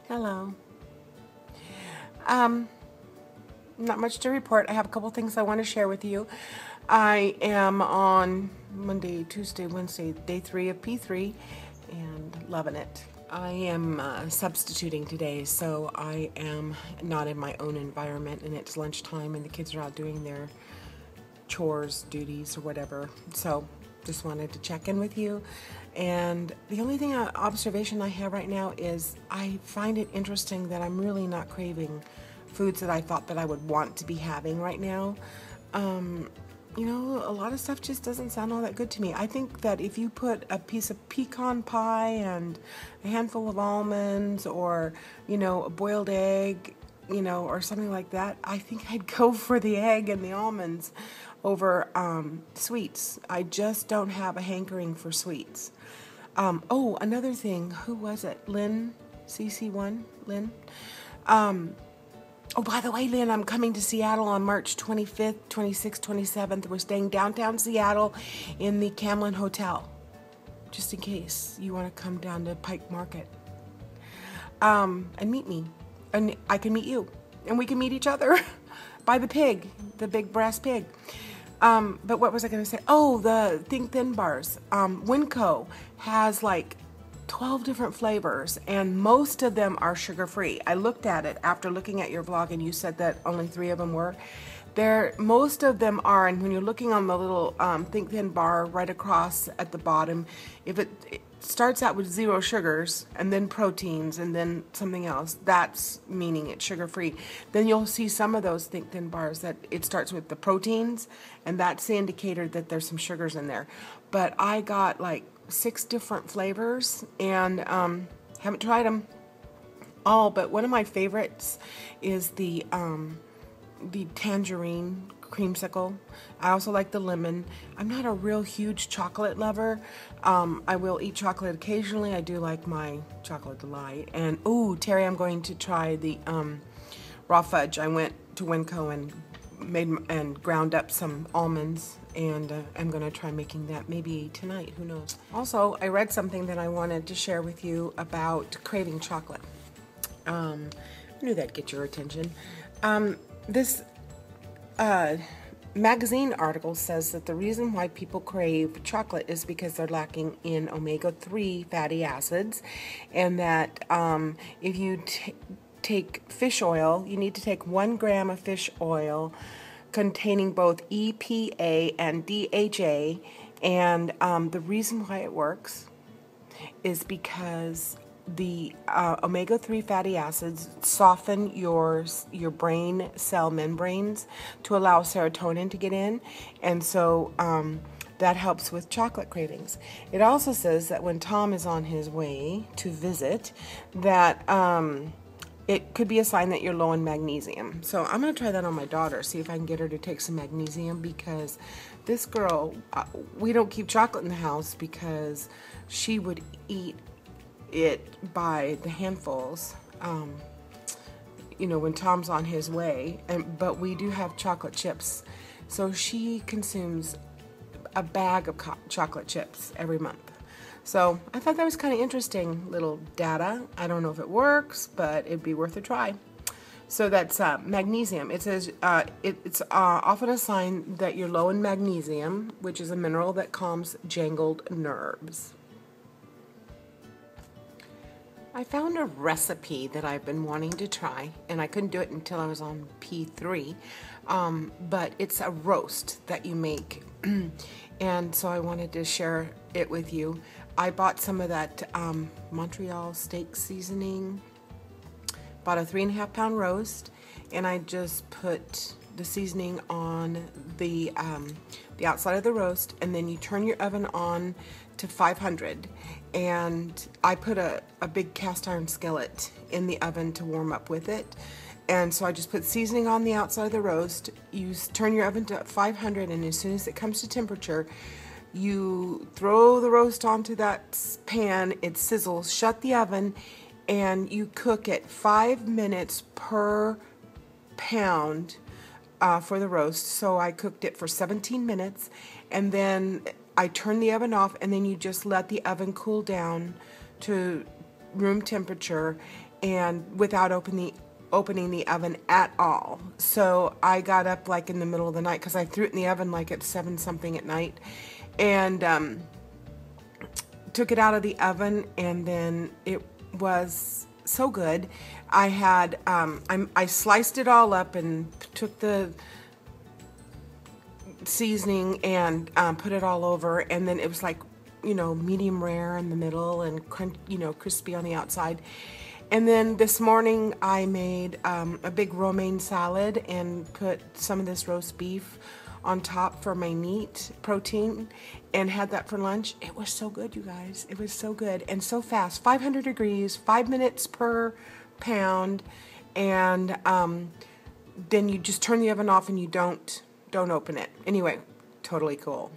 Hello. Not much to report. I have a couple things I want to share with you. I am on Monday, Tuesday, Wednesday, day 3 of P3 and loving it. I am substituting today, so I am not in my own environment, and it's lunchtime and the kids are out doing their chores, duties, or whatever. So just wanted to check in with you. And the only thing observation I have right now is I find it interesting that I'm really not craving foods that I thought that I would want to be having right now. A lot of stuff just doesn't sound all that good to me. I think that if you put a piece of pecan pie and a handful of almonds or, a boiled egg, or something like that, I think I'd go for the egg and the almonds over sweets. I just don't have a hankering for sweets. Another thing. Who was it? Lynn? CC1? Lynn? By the way, Lynn, I'm coming to Seattle on March 25th, 26th, 27th. We're staying downtown Seattle in the Camlin Hotel, just in case you want to come down to Pike Market and meet me. And I can meet you. And we can meet each other by the pig, the big brass pig. But what was I going to say? Oh, the Think Thin bars. Winco has like 12 different flavors, and most of them are sugar-free. I looked at it after looking at your vlog, and you said that only 3 of them were. Most of them are, and when you're looking on the little Think Thin bar right across at the bottom, if it starts out with 0 sugars, and then proteins, and then something else, that's meaning it's sugar-free. Then you'll see some of those Think Thin bars that it starts with the proteins, and that's the indicator that there's some sugars in there. But I got like 6 different flavors, and haven't tried them all, but one of my favorites is the tangerine creamsicle. I also like the lemon. I'm not a real huge chocolate lover. I will eat chocolate occasionally. I do like my chocolate delight. And Terry, I'm going to try the raw fudge. I went to Winco and ground up some almonds, and I'm going to try making that maybe tonight, who knows. Also, I read something that I wanted to share with you about craving chocolate. I knew that'd get your attention. This magazine article says that the reason why people crave chocolate is because they're lacking in omega-3 fatty acids, and that if you take fish oil, you need to take 1 gram of fish oil containing both EPA and DHA, and the reason why it works is because the omega-3 fatty acids soften your brain cell membranes to allow serotonin to get in, and so that helps with chocolate cravings. It also says that when Tom is on his way to visit, that it could be a sign that you're low in magnesium. So I'm going to try that on my daughter, see if I can get her to take some magnesium, because this girl, we don't keep chocolate in the house because she would eat it by the handfuls, when Tom's on his way. But we do have chocolate chips. So she consumes a bag of chocolate chips every month. So I thought that was kind of interesting little data. I don't know if it works, but it'd be worth a try. So that's magnesium. It says it's often a sign that you're low in magnesium, which is a mineral that calms jangled nerves. I found a recipe that I've been wanting to try, and I couldn't do it until I was on P3, but it's a roast that you make, and so I wanted to share it with you. I bought some of that Montreal steak seasoning, bought a 3.5 pound roast, and I just put the seasoning on the outside of the roast, and then you turn your oven on to 500, and I put a big cast iron skillet in the oven to warm up with it. And so I just put seasoning on the outside of the roast. You turn your oven to 500, and as soon as it comes to temperature, you throw the roast onto that pan, it sizzles, shut the oven, and you cook it 5 minutes per pound for the roast. So I cooked it for 17 minutes, and then I turned the oven off, and then you just let the oven cool down to room temperature, and without opening the oven at all. So I got up like in the middle of the night because I threw it in the oven like at 7 something at night, and took it out of the oven, and then it was so good. I had I sliced it all up and took the seasoning and put it all over, and then it was like, medium rare in the middle and crispy on the outside. And then this morning I made a big romaine salad and put some of this roast beef on top for my meat protein and had that for lunch. It was so good, you guys. It was so good and so fast. 500 degrees, 5 minutes per pound, and then you just turn the oven off and you don't open it. Anyway, totally cool.